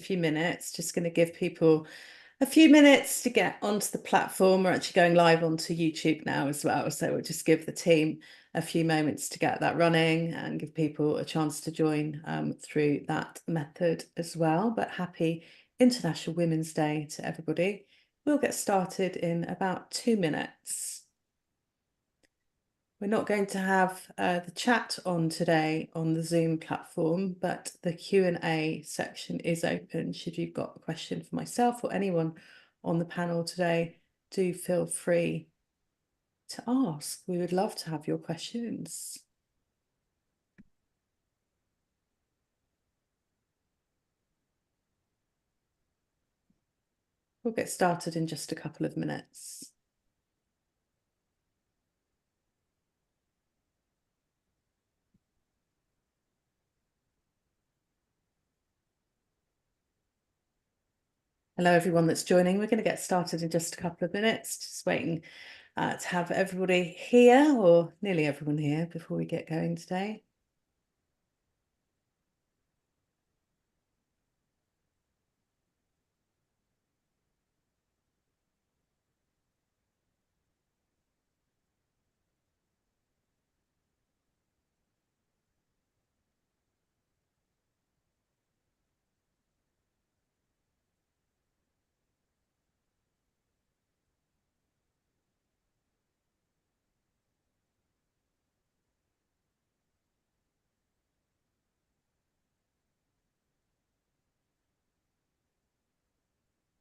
few minutes. Just going to give people a few minutes to get onto the platform. We're actually going live onto YouTube now as well. So we'll just give the team a few moments to get that running and give people a chance to join through that method as well. But happy International Women's Day to everybody. We'll get started in about 2 minutes. We're not going to have the chat on today on the Zoom platform, but the Q&A section is open. Should you've got a question for myself or anyone on the panel today, do feel free to ask. We would love to have your questions. We'll get started in just a couple of minutes. Hello, everyone that's joining. We're going to get started in just a couple of minutes, just waiting to have everybody here, or nearly everyone here, before we get going today.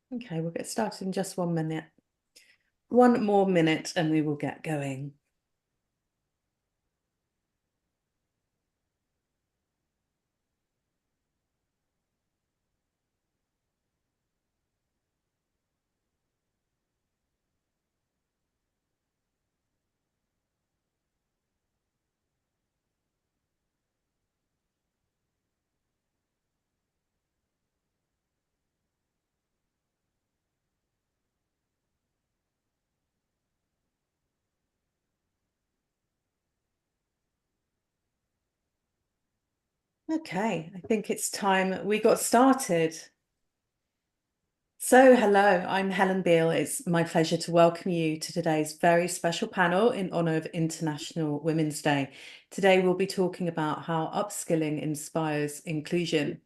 Okay, we'll get started in just 1 minute. One more minute and we will get going. Okay, I think it's time we got started. So, hello, I'm Helen Beale. It's my pleasure to welcome you to today's very special panel in honour of International Women's Day. Today, we'll be talking about how upskilling inspires inclusion.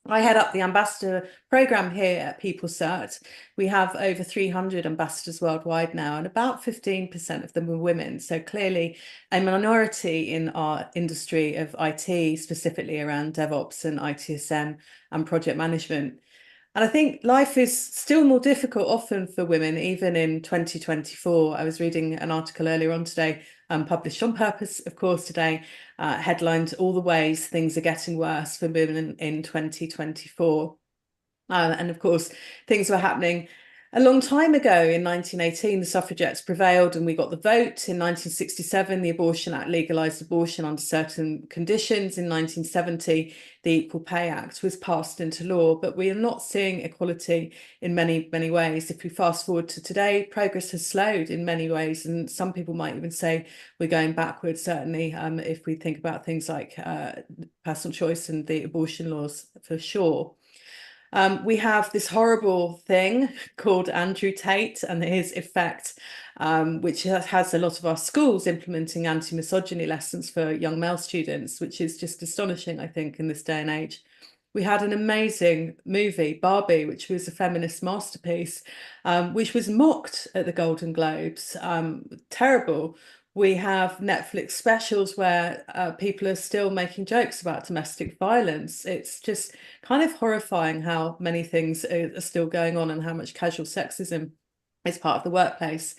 I head up the ambassador programme here at PeopleCert. We have over 300 ambassadors worldwide now, and about 15% of them are women. So clearly a minority in our industry of IT, specifically around DevOps and ITSM and project management. And I think life is still more difficult often for women, even in 2024. I was reading an article earlier on today, published on purpose, of course, today, headlined "All the Ways Things Are Getting Worse for Women in 2024." And of course, things were happening a long time ago. In 1918, the suffragettes prevailed and we got the vote. In 1967, the Abortion Act legalised abortion under certain conditions. In 1970, the Equal Pay Act was passed into law, but we are not seeing equality in many, many ways. If we fast forward to today, progress has slowed in many ways, and some people might even say we're going backwards, certainly if we think about things like personal choice and the abortion laws, for sure. We have this horrible thing called Andrew Tate and his effect, which has a lot of our schools implementing anti-misogyny lessons for young male students, which is just astonishing, I think, in this day and age. We had an amazing movie, Barbie, which was a feminist masterpiece, which was mocked at the Golden Globes. Terrible. We have Netflix specials where people are still making jokes about domestic violence. It's just kind of horrifying how many things are still going on and how much casual sexism is part of the workplace.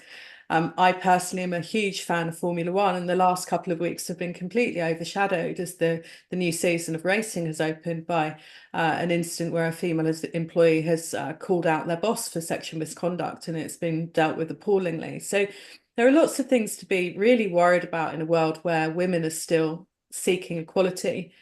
I personally am a huge fan of Formula One, and the last couple of weeks have been completely overshadowed as the new season of racing has opened by an incident where a female employee has called out their boss for sexual misconduct, and it's been dealt with appallingly. So there are lots of things to be really worried about in a world where women are still seeking equality.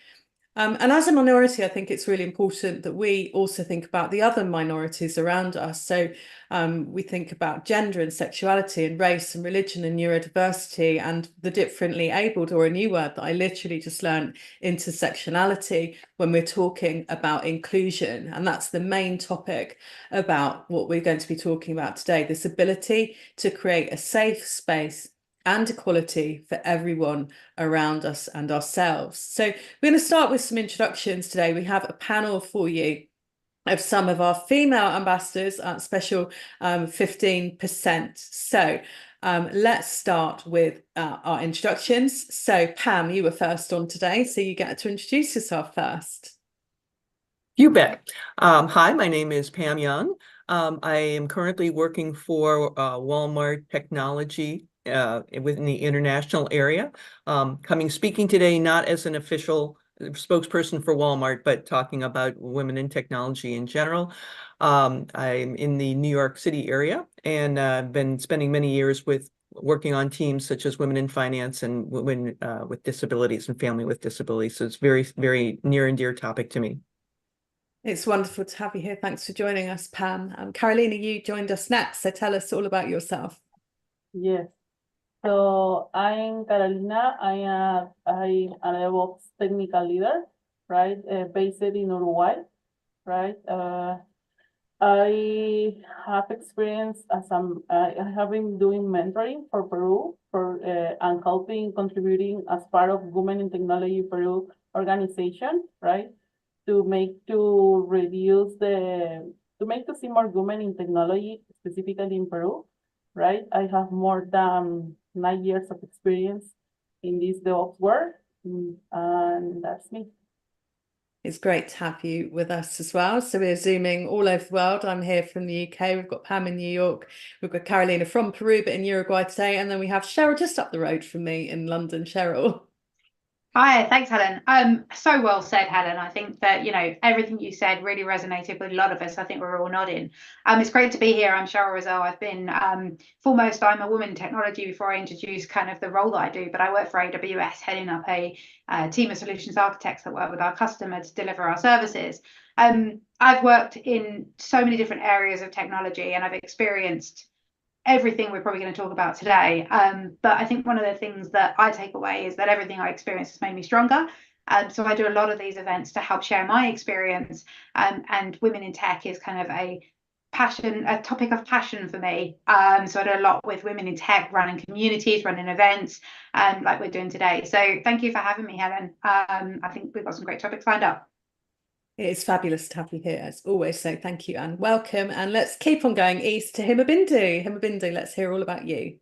And as a minority, I think it's really important that we also think about the other minorities around us. So we think about gender and sexuality and race and religion and neurodiversity and the differently abled, or a new word that I literally just learned, intersectionality, when we're talking about inclusion. And that's the main topic about what we're going to be talking about today, this ability to create a safe space and equality for everyone around us and ourselves. So we're going to start with some introductions today. We have a panel for you of some of our female ambassadors at special 15%. So let's start with our introductions. So Pam, you were first on today, so you get to introduce yourself first. You bet. Hi, my name is Pam Young. I am currently working for Walmart Technology within the international area. Speaking today not as an official spokesperson for Walmart, but talking about women in technology in general. I'm in the New York City area, and I've been spending many years working on teams such as Women in Finance and Women with Disabilities and Family with Disabilities. So it's very, very near and dear topic to me. It's wonderful to have you here. Thanks for joining us, Pam. Carolina, you joined us next, so tell us all about yourself. Yes. So I'm Carolina. I'm a DevOps technical leader, right? Based in Uruguay, right? I have experience I have been doing mentoring for Peru and contributing as part of Women in Technology Peru organization, right? To make to see more women in technology, specifically in Peru, right? I have more than 9 years of experience in this DevOps work, and that's me. It's great to have you with us as well. So we're zooming all over the world. I'm here from the UK. We've got Pam in New York. We've got Carolina from Peru, but in Uruguay today. And then we have Cheryl just up the road from me in London. Cheryl. Hi, thanks, Helen. So well said, Helen. I think that, everything you said really resonated with a lot of us. I think we're all nodding. It's great to be here. I'm Cheryl Rizal. I've been foremost, I'm a woman in technology before I introduce kind of the role that I do, but I work for AWS, heading up a team of solutions architects that work with our customers to deliver our services. I've worked in so many different areas of technology, and I've experienced everything we're probably going to talk about today. But I think one of the things that I take away is that everything I experienced has made me stronger. So I do a lot of these events to help share my experience. And women in tech is kind of a topic of passion for me. So I do a lot with women in tech, running communities, running events, like we're doing today. So thank you for having me, Helen. I think we've got some great topics lined up. It's fabulous to have you here, as always. So thank you and welcome. And let's keep on going east to Himabindu. Himabindu, let's hear all about you.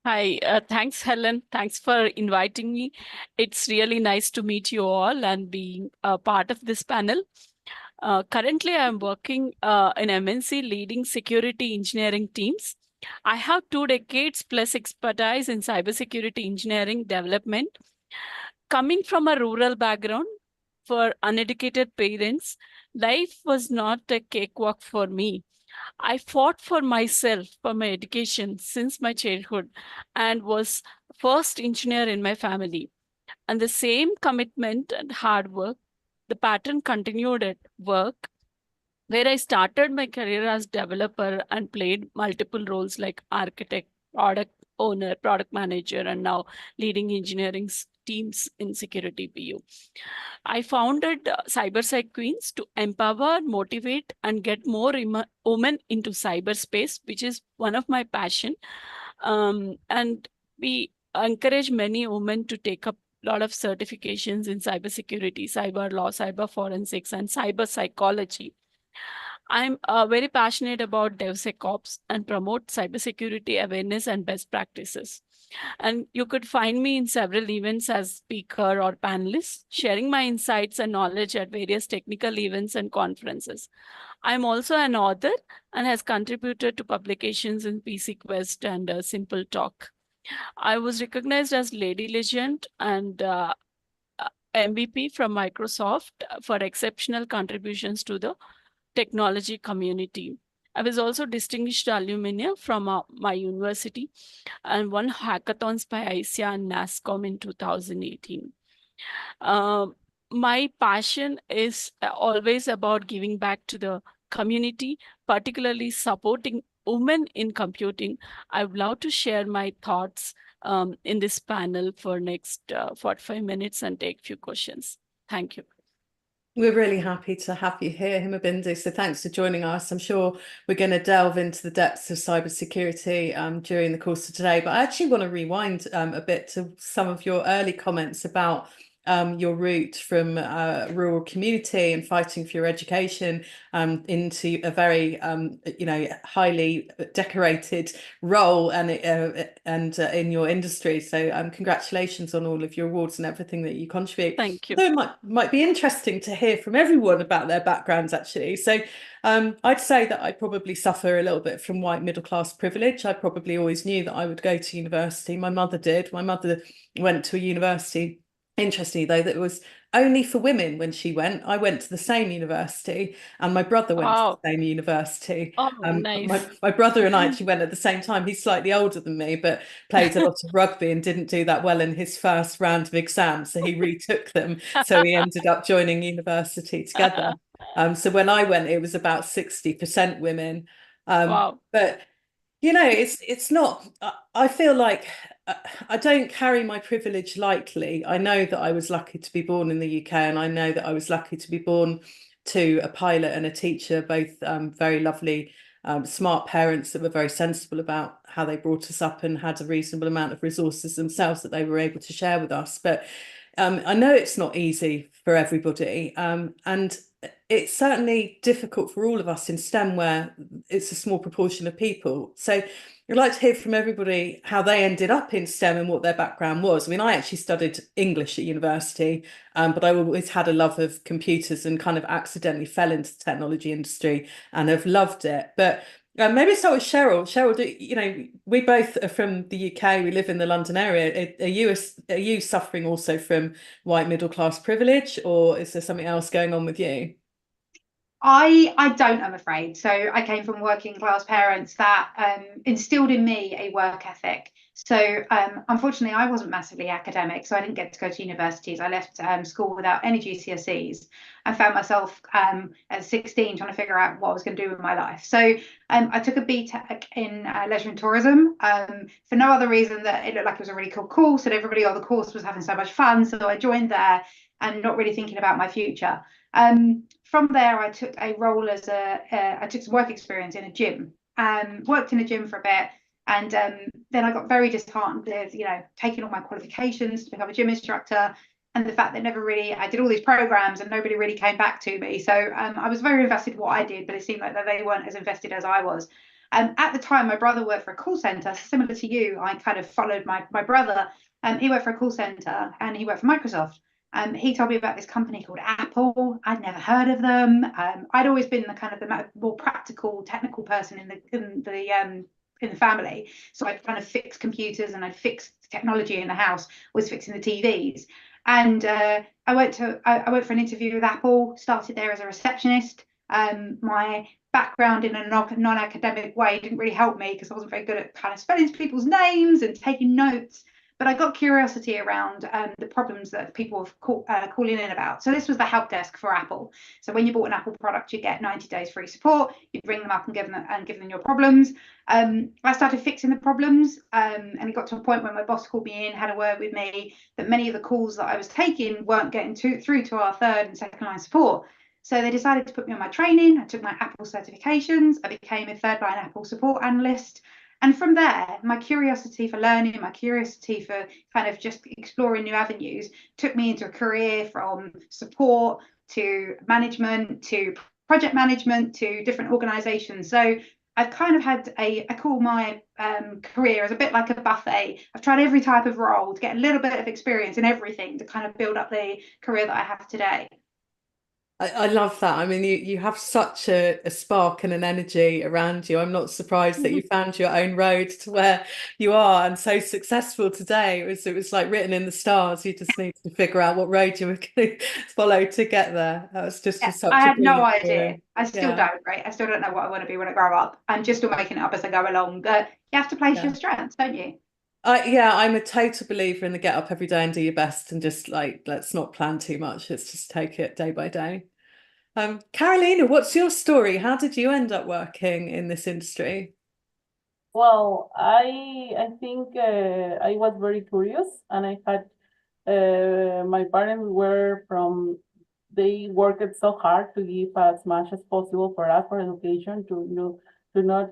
Hi, thanks, Helen. Thanks for inviting me. It's really nice to meet you all and being a part of this panel. Currently, I'm working in MNC leading security engineering teams. I have 2 decades plus expertise in cybersecurity engineering development. Coming from a rural background, for uneducated parents, life was not a cakewalk for me. I fought for myself, for my education since my childhood, and was first engineer in my family. And the same commitment and hard work, the pattern continued at work, where I started my career as developer and played multiple roles like architect, product owner, product manager, and now leading engineering teams in security BU. I founded CyberSec Queens to empower, motivate, and get more women into cyberspace, which is one of my passion. And we encourage many women to take up a lot of certifications in cybersecurity, cyber law, cyber forensics, and cyber psychology. I'm very passionate about DevSecOps and promote cybersecurity awareness and best practices. And you could find me in several events as speaker or panelist, sharing my insights and knowledge at various technical events and conferences. I'm also an author and has contributed to publications in PC Quest and Simple Talk. I was recognized as Lady Legend and MVP from Microsoft for exceptional contributions to the technology community. I was also distinguished alumni from my university and won hackathons by ICIA and NASCOM in 2018. my passion is always about giving back to the community, particularly supporting women in computing. I would love to share my thoughts in this panel for next 45 minutes and take few questions. Thank you. We're really happy to have you here, Himabindu. So thanks for joining us. I'm sure we're going to delve into the depths of cybersecurity during the course of today. But I actually want to rewind a bit to some of your early comments about your route from a rural community and fighting for your education into a very, highly decorated role and in your industry. So congratulations on all of your awards and everything that you contribute. Thank you. So it might be interesting to hear from everyone about their backgrounds, actually. So I'd say that I probably suffer a little bit from white middle class privilege. I probably always knew that I would go to university. My mother did. My mother went to a university. Interestingly, though, that it was only for women when she went. I went to the same university, and my brother went to Wow. the same university. Oh, nice. My brother and I actually went at the same time. He's slightly older than me, but played a lot of rugby and didn't do that well in his first round of exams, so he retook them. So we ended up joining university together. So when I went, it was about 60% women. Wow. But it's not. I feel like I don't carry my privilege lightly. I know that I was lucky to be born in the UK, and I know that I was lucky to be born to a pilot and a teacher, both very lovely, smart parents that were very sensible about how they brought us up and had a reasonable amount of resources themselves that they were able to share with us. But I know it's not easy for everybody, and it's certainly difficult for all of us in STEM, where it's a small proportion of people. So I'd like to hear from everybody how they ended up in STEM and what their background was. I mean, I actually studied English at university, but I always had a love of computers and kind of accidentally fell into the technology industry and have loved it. But maybe start with Cheryl. Cheryl, we both are from the UK. We live in the London area. Are you suffering also from white middle class privilege, or is there something else going on with you? I don't, I'm afraid. So I came from working class parents that instilled in me a work ethic. So unfortunately, I wasn't massively academic, so I didn't get to go to universities. I left school without any GCSEs. I found myself at 16 trying to figure out what I was going to do with my life. So I took a BTEC in leisure and tourism for no other reason that it looked like it was a really cool course and everybody on the course was having so much fun. So I joined there and not really thinking about my future. From there, I took a role as I took some work experience in a gym, worked in a gym for a bit. And then I got very disheartened with, taking all my qualifications to become a gym instructor, and the fact that I did all these programs and nobody really came back to me. So I was very invested in what I did, but it seemed like that they weren't as invested as I was. At the time, my brother worked for a call center, similar to you. I kind of followed my brother. He worked for a call center and he worked for Microsoft. He told me about this company called Apple. I'd never heard of them. I'd always been the more practical, technical person in the family. So I'd kind of fix computers and I'd fix technology in the house, was fixing the TVs. And I went for an interview with Apple, started there as a receptionist. My background in a non-academic way didn't really help me because I wasn't very good at kind of spelling people's names and taking notes. But I got curiosity around the problems that people were calling in about. So this was the help desk for Apple. So when you bought an Apple product, you get 90 days free support. You bring them up and give them your problems. I started fixing the problems, and it got to a point where my boss called me in, had a word with me, that many of the calls that I was taking weren't getting through to our third and second line support. So they decided to put me on my training. I took my Apple certifications. I became a third line Apple support analyst. And from there, my curiosity for learning, my curiosity for kind of just exploring new avenues took me into a career from support to management to project management to different organizations. So I've kind of had I call my career as a bit like a buffet. I've tried every type of role to get a little bit of experience in everything to kind of build up the career that I have today. I love that. I mean, you have such a spark and an energy around you. I'm not surprised that you found your own road to where you are and so successful today. It was like written in the stars. You just need to figure out what road you were going to follow to get there. That was just such I a had no brilliant idea. story. I still don't, right? I still don't know what I want to be when I grow up. I'm just still making it up as I go along. But you have to place your strengths, don't you? Yeah, I'm a total believer in the get up every day and do your best and just like let's not plan too much. Let's just take it day by day. Carolina, what's your story? How did you end up working in this industry? Well, I think I was very curious, and I had my parents were from they worked so hard to give as much as possible for us for education to not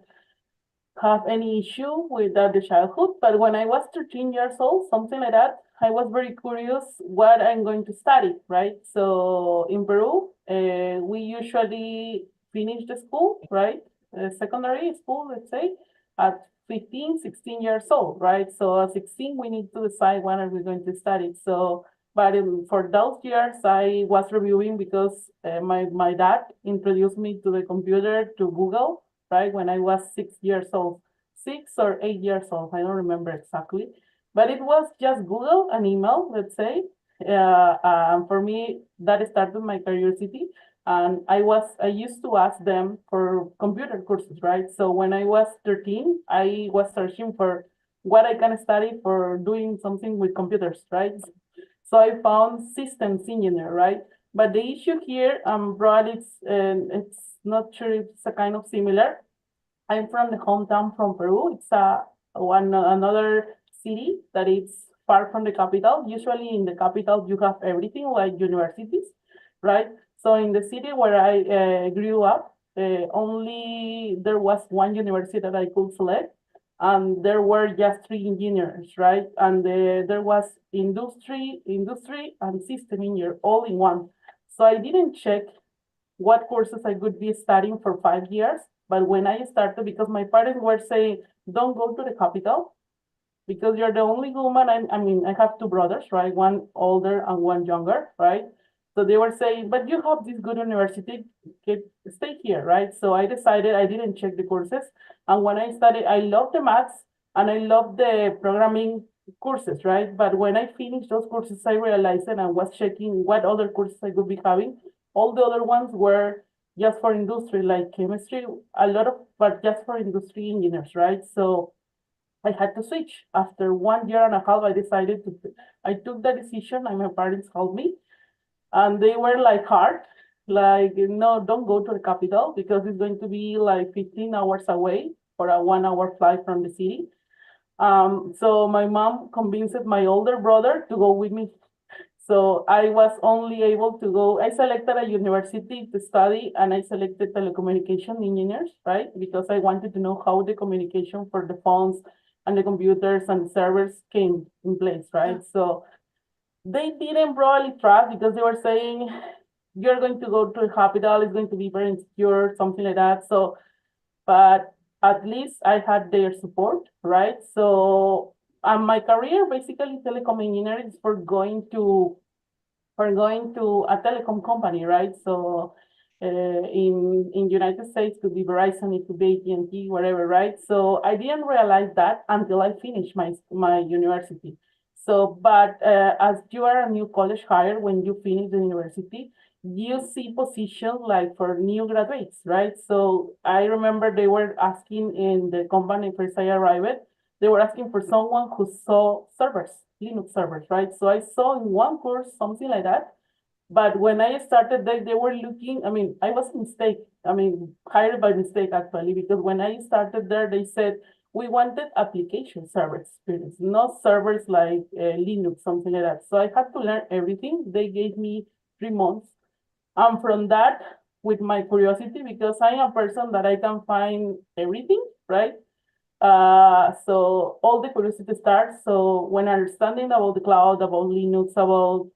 have any issue with the childhood. But when I was 13 years old, something like that, I was very curious what I'm going to study, right? So in Peru, we usually finish the school, right? Secondary school, let's say, at 15, 16 years old, right? So at 16, we need to decide when are we going to study. So, but for those years, I was reviewing because my dad introduced me to the computer, to Google, right? When I was 6 years old, 6 or 8 years old, I don't remember exactly. But it was just Google and email, let's say. For me, that started my curiosity. And I used to ask them for computer courses, right? So when I was 13, I was searching for what I can study for doing something with computers, right? So I found systems engineer, right? But the issue here, probably it's not sure if it's a kind of similar. I'm from the hometown from Peru. It's another city that is far from the capital. Usually in the capital you have everything like universities, right? So in the city where I grew up, only there was one university that I could select, and there were just 3 engineers, right? And there was industry, and system engineer all in one. So I didn't check what courses I could be studying for 5 years. But when I started, because my parents were saying, don't go to the capital because you're the only woman. I mean, I have two brothers, right? One older and one younger, right? So they were saying, but you have this good university, stay here, right? So I decided I didn't check the courses. And when I studied, I loved the maths and I loved the programming courses, right? But when I finished those courses, I realized and I was checking what other courses I could be having. All the other ones were just for industry, like chemistry, a lot of, but just for industry engineers, right? So I had to switch. After 1 year and a half, I took the decision and my parents helped me. And they were like hard, like, no, don't go to the capital because it's going to be like 15 hours away for a 1 hour flight from the city. So my mom convinced my older brother to go with me. So I was only able to go, I selected a university to study and I selected telecommunication engineers, right? Because I wanted to know how the communication for the phones and the computers and the servers came in place, right? So they didn't probably trust because they were saying, you're going to go to the capital, it's going to be very insecure, something like that. So, but at least I had their support, right? So my career, basically telecom engineering, is for going to a telecom company, right? So in United States could be Verizon, it could be AT&T, whatever, right? So I didn't realize that until I finished my university. So, but as you are a new college hire, when you finish the university, you see positions like for new graduates, right? So I remember they were asking in the company first I arrived, they were asking for someone who saw servers, Linux servers, right? So I saw in one course something like that. But when I started, they were looking, I mean, I was mistake. I mean, hired by mistake actually, because when I started there, they said, we wanted application server experience, not servers like Linux, something like that. So I had to learn everything. They gave me 3 months. And from that, with my curiosity, because I'm a person that I can find everything, right? So all the curiosity starts. So when understanding about the cloud, about Linux, about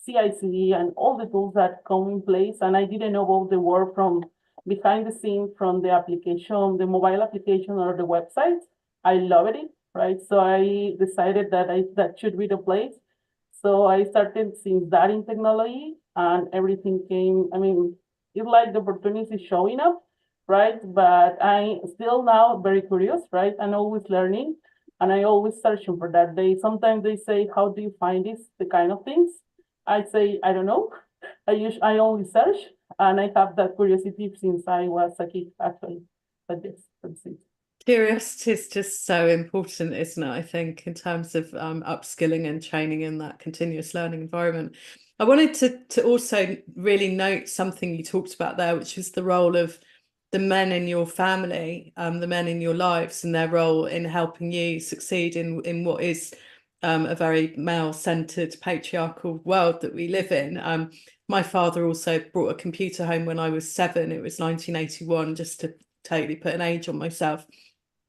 CI/CD, and all the tools that come in place, and I didn't know about the work from behind the scene, from the application, the mobile application or the website, I loved it, right? So I decided that that should be the place. So I started since that in technology, and everything came. I mean, it's like the opportunity showing up, right? But I still now very curious, right? And always learning, and I always searching for that. Sometimes they say, how do you find the kind of things? I say, I don't know. I only search, and I have that curiosity since I was a kid, actually. But yes, that's it. Curiosity is just so important, isn't it? I think in terms of upskilling and training in that continuous learning environment. I wanted to also really note something you talked about there, which was the role of the men in your family, the men in your lives, and their role in helping you succeed in what is a very male-centered patriarchal world that we live in. My father also brought a computer home when I was 7. It was 1981, just to totally put an age on myself.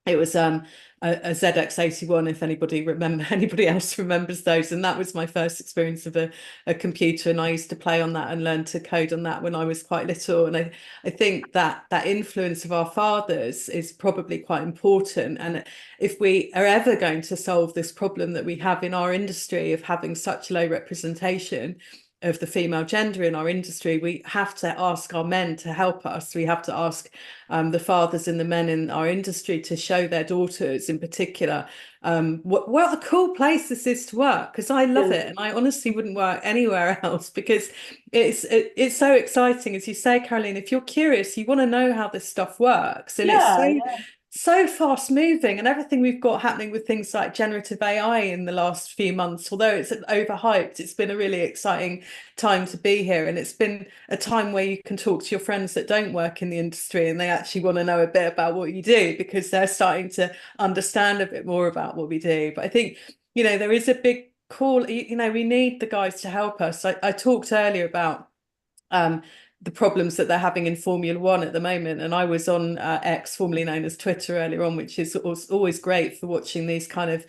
It was a ZX81, if anybody else remembers those, and that was my first experience of a computer, and I used to play on that and learn to code on that when I was quite little. And I think that influence of our fathers is probably quite important, and if we are ever going to solve this problem that we have in our industry of having such low representation of the female gender in our industry, we have to ask our men to help us. We have to ask the fathers and the men in our industry to show their daughters in particular what a cool place this is to work, because I love it, and I honestly wouldn't work anywhere else, because it's so exciting. As you say, Caroline, if you're curious, you want to know how this stuff works, and it's so fast moving, and everything we've got happening with things like generative AI in the last few months, although it's overhyped, it's been a really exciting time to be here. And it's been a time where you can talk to your friends that don't work in the industry, and they actually want to know a bit about what you do, because they're starting to understand a bit more about what we do. But I think, there is a big call, we need the guys to help us. I talked earlier about the problems that they're having in Formula One at the moment. And I was on X, formerly known as Twitter, earlier on, which is always great for watching these kind of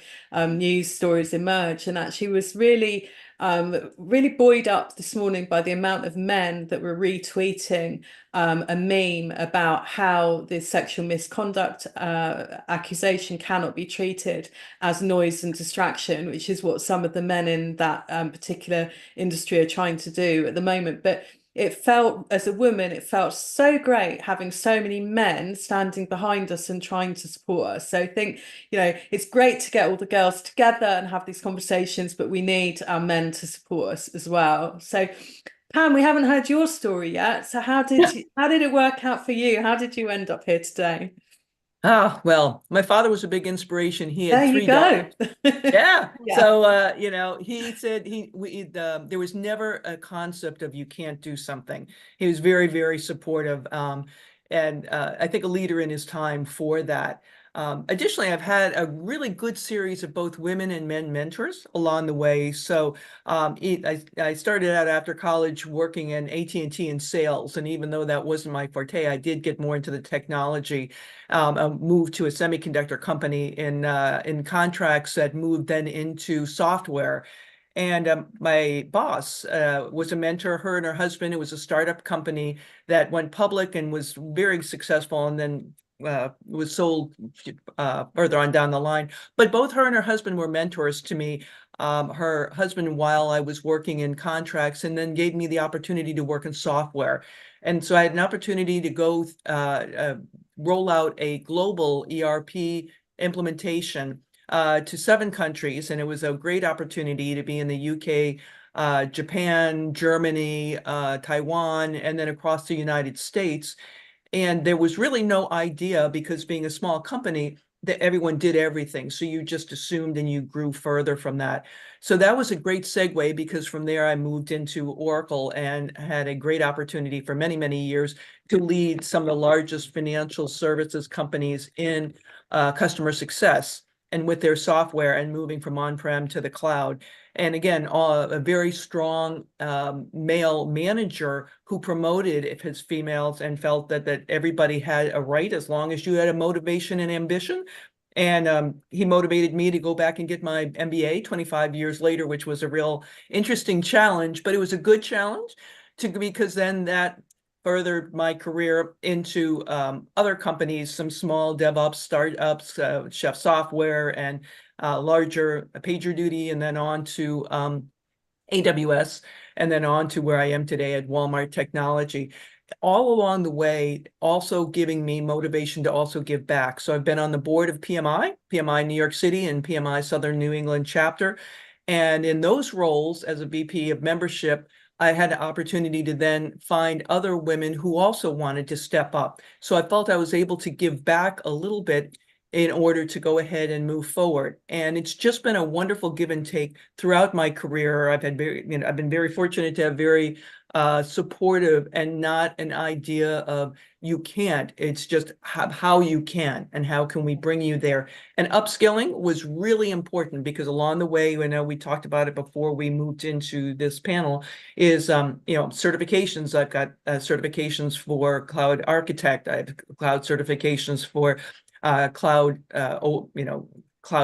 news stories emerge. And actually was really buoyed up this morning by the amount of men that were retweeting a meme about how the sexual misconduct accusation cannot be treated as noise and distraction, which is what some of the men in that particular industry are trying to do at the moment. But it felt, as a woman, it felt so great having so many men standing behind us and trying to support us. So I think, it's great to get all the girls together and have these conversations, but we need our men to support us as well. So Pam, we haven't heard your story yet. So how did it work out for you? How did you end up here today? Well, my father was a big inspiration. He had There you 3 go. daughters. Yeah. Yeah. So, he said there was never a concept of you can't do something. He was very, very supportive, and I think a leader in his time for that. Additionally, I've had a really good series of both women and men mentors along the way. So I started out after college working in AT&T in sales, and even though that wasn't my forte, I did get more into the technology. Moved to a semiconductor company in contracts that moved then into software. And my boss was a mentor. Her and her husband, it was a startup company that went public and was very successful, and then was sold further on down the line. But both her and her husband were mentors to me. Her husband, while I was working in contracts, and then gave me the opportunity to work in software. And so I had an opportunity to go roll out a global ERP implementation to 7 countries. And it was a great opportunity to be in the UK, Japan, Germany, Taiwan, and then across the United States. And there was really no idea, because being a small company, that everyone did everything. So you just assumed, and you grew further from that. So that was a great segue, because from there I moved into Oracle and had a great opportunity for many, many years to lead some of the largest financial services companies in customer success and with their software, and moving from on-prem to the cloud. And again, a very strong male manager who promoted his females and felt that everybody had a right, as long as you had a motivation and ambition. And he motivated me to go back and get my MBA 25 years later, which was a real interesting challenge, but it was a good challenge because then that furthered my career into other companies, some small DevOps startups, Chef Software, and larger PagerDuty, and then on to AWS, and then on to where I am today at Walmart Technology. All along the way, also giving me motivation to also give back. So I've been on the board of PMI New York City, and PMI Southern New England chapter. And in those roles as a VP of membership, I had an opportunity to then find other women who also wanted to step up. So I felt I was able to give back a little bit in order to go ahead and move forward. And it's just been a wonderful give and take throughout my career. I've been very fortunate to have very supportive and not an idea of you can't. It's just how you can and how can we bring you there. And upskilling was really important because along the way, I know we talked about it before we moved into this panel, is certifications. I've got certifications for cloud architect. I have cloud certifications for cloud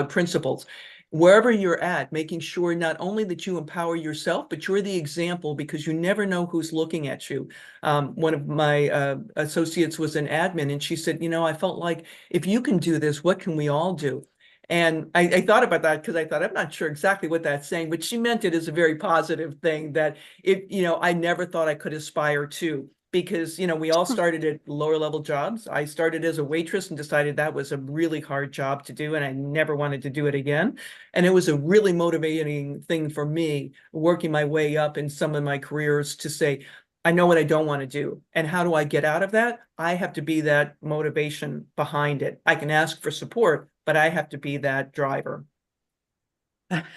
principles. Wherever you're at, making sure not only that you empower yourself, but you're the example, because you never know who's looking at you. One of my associates was an admin, and she said, I felt like if you can do this, what can we all do? And I thought about that because I thought, I'm not sure exactly what that's saying, but she meant it as a very positive thing that I never thought I could aspire to. Because, we all started at lower level jobs. I started as a waitress and decided that was a really hard job to do, and I never wanted to do it again. And it was a really motivating thing for me, working my way up in some of my careers, to say, I know what I don't want to do. And how do I get out of that? I have to be that motivation behind it. I can ask for support, but I have to be that driver.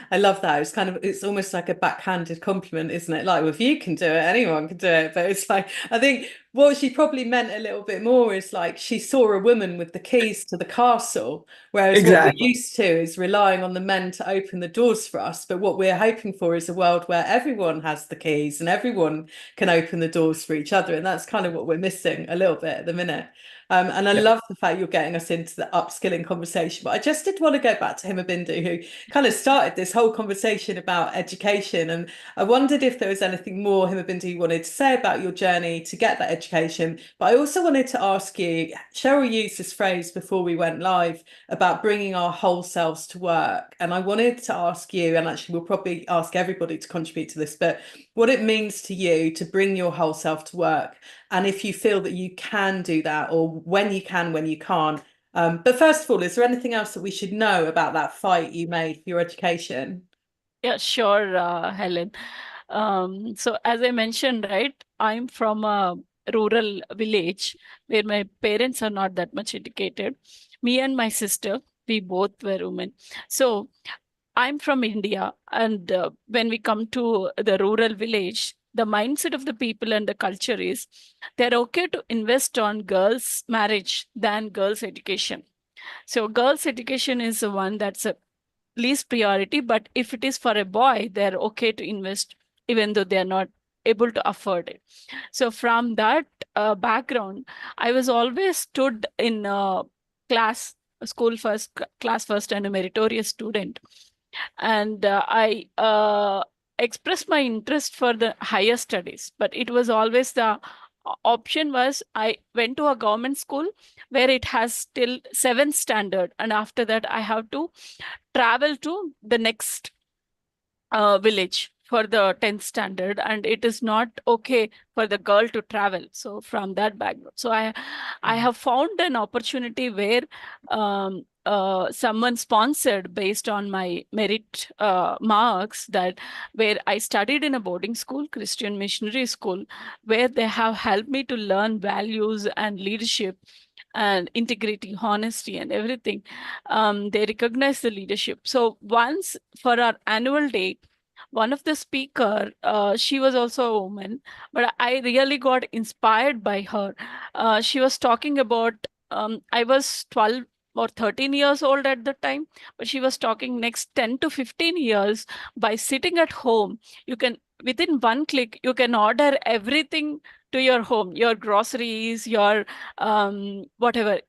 I love that. It's almost like a backhanded compliment, isn't it? Like, well, if you can do it, anyone can do it. But it's like, I think what she probably meant a little bit more is like she saw a woman with the keys to the castle, whereas what we're used to is relying on the men to open the doors for us. But what we're hoping for is a world where everyone has the keys and everyone can open the doors for each other. And that's kind of what we're missing a little bit at the minute. And I love the fact you're getting us into the upskilling conversation. But I just did want to go back to Himabindu, who kind of started this whole conversation about education. And I wondered if there was anything more, Himabindu, you wanted to say about your journey to get that education. But I also wanted to ask you, Cheryl used this phrase before we went live about bringing our whole selves to work. And I wanted to ask you, and actually we'll probably ask everybody to contribute to this, but what it means to you to bring your whole self to work, and if you feel that you can do that, or when you can, when you can't. But first of all, is there anything else that we should know about that fight you made for your education? Yeah, sure, Helen. So as I mentioned, right, I'm from a rural village where my parents are not that much educated. Me and my sister, we both were women. So I'm from India, and when we come to the rural village, the mindset of the people and the culture is they're okay to invest on girls' marriage than girls' education. So girls' education is the one that's a least priority, but if it is for a boy, they're okay to invest even though they're not able to afford it. So from that background, I was always stood in class, school first, class first, and a meritorious student. And I expressed my interest for the higher studies, but it was always the option was I went to a government school where it has till 7th standard, and after that I have to travel to the next village for the 10th standard, and it is not okay for the girl to travel. So from that background, so I have found an opportunity where someone sponsored based on my merit marks, that where I studied in a boarding school, Christian missionary school, where they have helped me to learn values and leadership and integrity, honesty, and everything. They recognize the leadership. So once for our annual day, one of the speaker, she was also a woman, but I really got inspired by her. She was talking about, I was 12 or 13 years old at the time, but she was talking next 10 to 15 years, by sitting at home, you can, within one click, you can order everything to your home, your groceries, your whatever.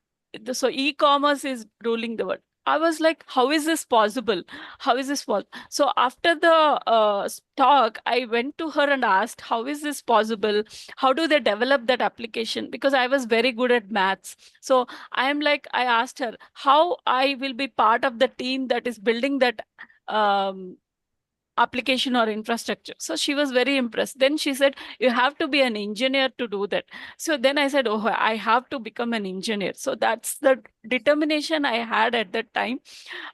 So e-commerce is ruling the world. I was like, how is this possible? How is this possible? So after the talk, I went to her and asked, how is this possible? How do they develop that application? Because I was very good at maths. So I asked her how I will be part of the team that is building that application or infrastructure. So she was very impressed. Then she said, you have to be an engineer to do that. So then I said, oh, I have to become an engineer. So that's the determination I had at that time.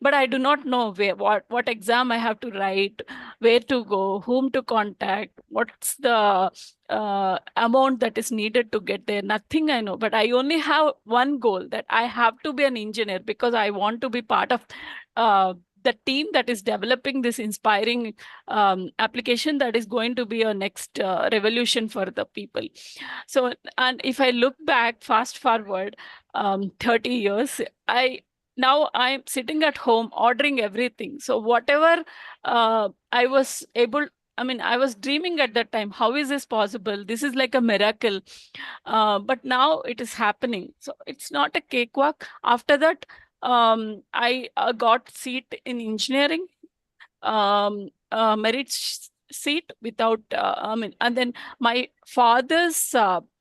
But I do not know what exam I have to write, where to go, whom to contact, what's the amount that is needed to get there. Nothing I know. But I only have one goal, that I have to be an engineer, because I want to be part of the team that is developing this inspiring application that is going to be a next revolution for the people. So, and if I look back, fast forward 30 years, now I'm sitting at home ordering everything. So whatever I was able, I mean, I was dreaming at that time, how is this possible? This is like a miracle. But now it is happening. So it's not a cakewalk. After that, I got seat in engineering, merit seat without, I mean, and then my father's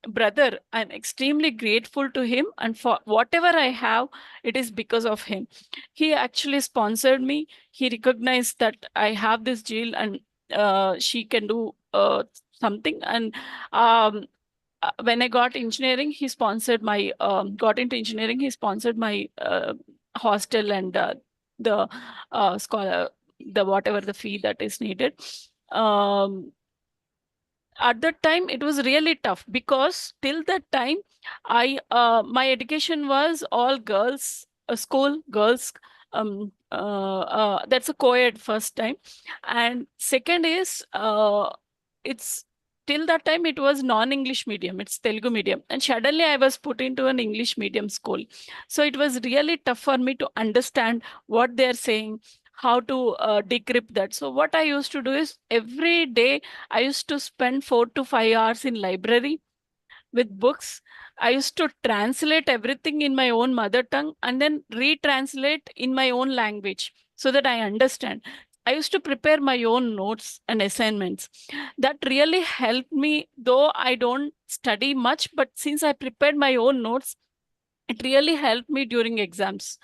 brother, I'm extremely grateful to him. And for whatever I have, it is because of him. He actually sponsored me. He recognized that I have this Jill, and she can do something. And when I got engineering, he sponsored my, got into engineering, he sponsored my hostel and the scholar, the whatever the fee that is needed. At that time, it was really tough, because till that time, my education was all girls, school, girls. That's a co-ed first time. And second is, it's till that time it was non-English medium, it's Telugu medium. And suddenly I was put into an English medium school. So it was really tough for me to understand what they're saying, how to decrypt that. So what I used to do is, every day I used to spend 4 to 5 hours in library with books. I used to translate everything in my own mother tongue and then retranslate in my own language so that I understand. I used to prepare my own notes and assignments. That really helped me, though I don't study much, but since I prepared my own notes, it really helped me during exams.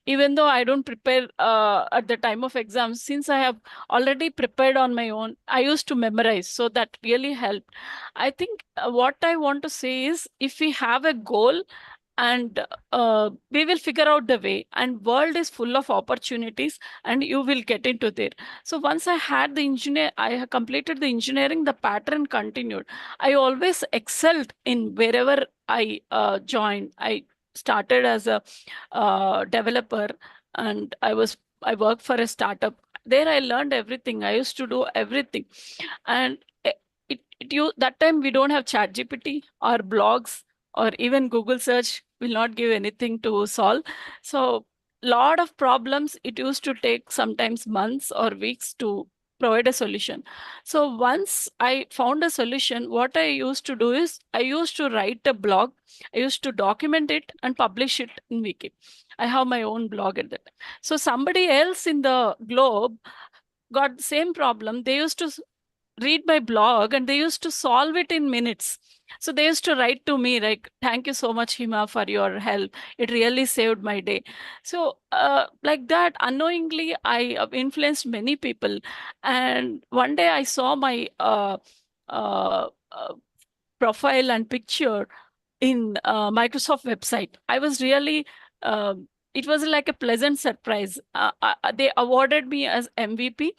Even though I don't prepare at the time of exams, since I have already prepared on my own, I used to memorize. So that really helped. I think what I want to say is, if we have a goal, and we will figure out the way, and world is full of opportunities, and you will get into there. So once I had the engineer, I have completed the engineering, the pattern continued. I always excelled in wherever I joined. I started as a developer, and I worked for a startup. There I learned everything. I used to do everything. And that time we don't have ChatGPT or blogs, or even Google search will not give anything to solve. So lot of problems, it used to take sometimes months or weeks to provide a solution. So once I found a solution, what I used to do is, I used to write a blog. I used to document it and publish it in Wiki. I have my own blog at that time. So somebody else in the globe got the same problem. They used to read my blog and they used to solve it in minutes. So they used to write to me like, thank you so much, Hima, for your help. It really saved my day. So like that, unknowingly, I influenced many people. And one day I saw my uh, profile and picture in Microsoft website. I was really, it was like a pleasant surprise. They awarded me as MVP,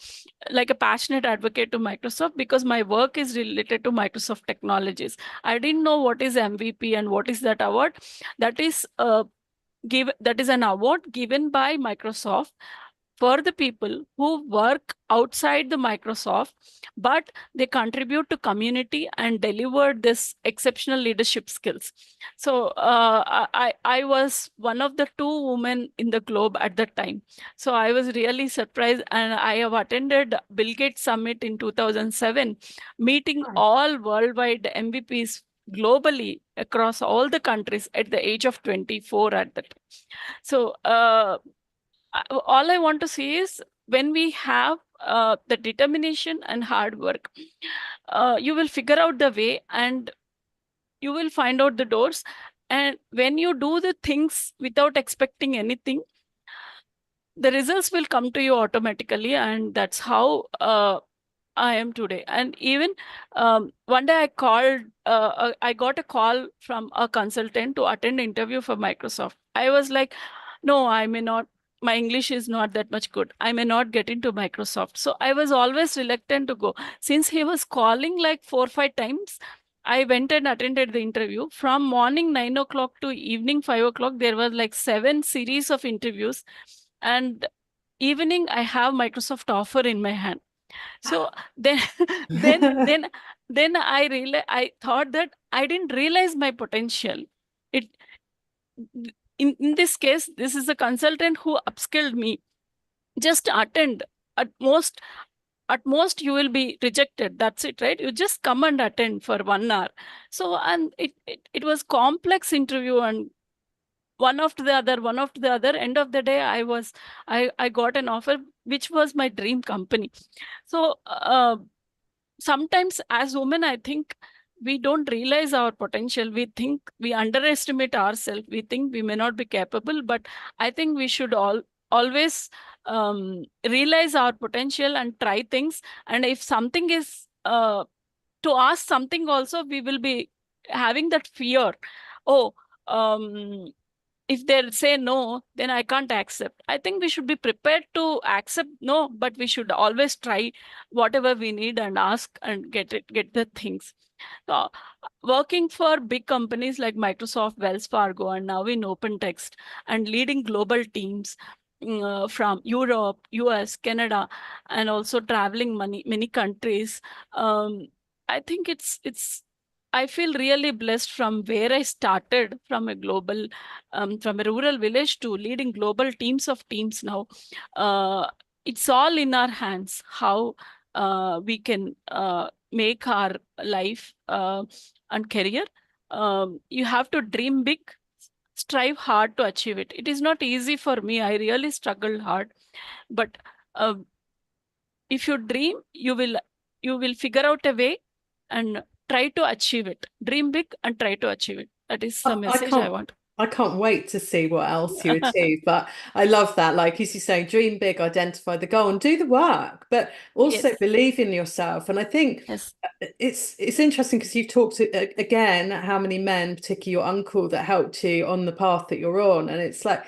like a passionate advocate to Microsoft, because my work is related to Microsoft technologies. I didn't know what is MVP and what is that award. That is that is an award given by Microsoft for the people who work outside the Microsoft, but they contribute to community and deliver this exceptional leadership skills. So I was one of the 2 women in the globe at that time. So I was really surprised, and I have attended Bill Gates Summit in 2007, meeting all worldwide MVPs globally across all the countries at the age of 24 at that time. So all I want to say is, when we have the determination and hard work, you will figure out the way and you will find out the doors. And when you do the things without expecting anything, the results will come to you automatically, and that's how I am today. And even one day I got a call from a consultant to attend interview for Microsoft. I was like, no, I may not. My English is not that much good. I may not get into Microsoft. So I was always reluctant to go. Since he was calling like 4 or 5 times, I went and attended the interview. From morning 9 o'clock to evening 5 o'clock, there was like 7 series of interviews. And evening, I have Microsoft offer in my hand. So then, then, then, then I thought that I didn't realize my potential. It in this case, this is a consultant who upskilled me. Just attend. At most, at most you will be rejected. That's it, right? You just come and attend for 1 hour. So, and it was complex interview, and one after the other, one after the other. End of the day, I got an offer, which was my dream company. So sometimes as women, I think we don't realize our potential. We think we underestimate ourselves. We think we may not be capable, but I think we should always realize our potential and try things. And if something is to ask something also, we will be having that fear. Oh, if they say no, then I can't accept. I think we should be prepared to accept no, but we should always try whatever we need and ask and get the things. So, working for big companies like Microsoft, Wells Fargo, and now in OpenText, and leading global teams from Europe, US, Canada, and also traveling many countries. I think I feel really blessed from where I started, from a global, from a rural village to leading global teams of teams now. It's all in our hands how we can make our life and career. You have to dream big, strive hard to achieve it. It is not easy for me. I really struggled hard, but uh, if you dream, you will figure out a way and try to achieve it. Dream big and try to achieve it. That is the I message I want. can't wait to see what else you achieve. But I love that. Like as you say, dream big, identify the goal, and do the work, but also Yes, believe in yourself. And I think yes, it's interesting because you've talked again how many men, particularly your uncle, that helped you on the path that you're on. And it's like,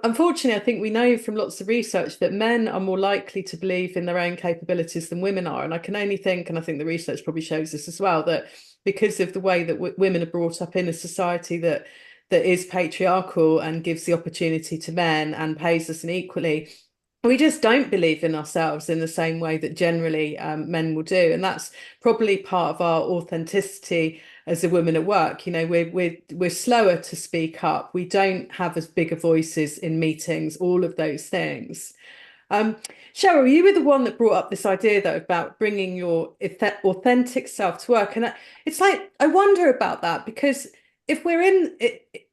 unfortunately, I think we know from lots of research that men are more likely to believe in their own capabilities than women are. And I can only think, and I think the research probably shows this as well, that because of the way that women are brought up in a society that is patriarchal and gives the opportunity to men and pays us inequally, we just don't believe in ourselves in the same way that generally men will do. And that's probably part of our authenticity as a woman at work. You know, we're slower to speak up. We don't have as big a voices in meetings, all of those things. Cheryl, you were the one that brought up this idea though about bringing your authentic self to work. And it's like, I wonder about that, because if we're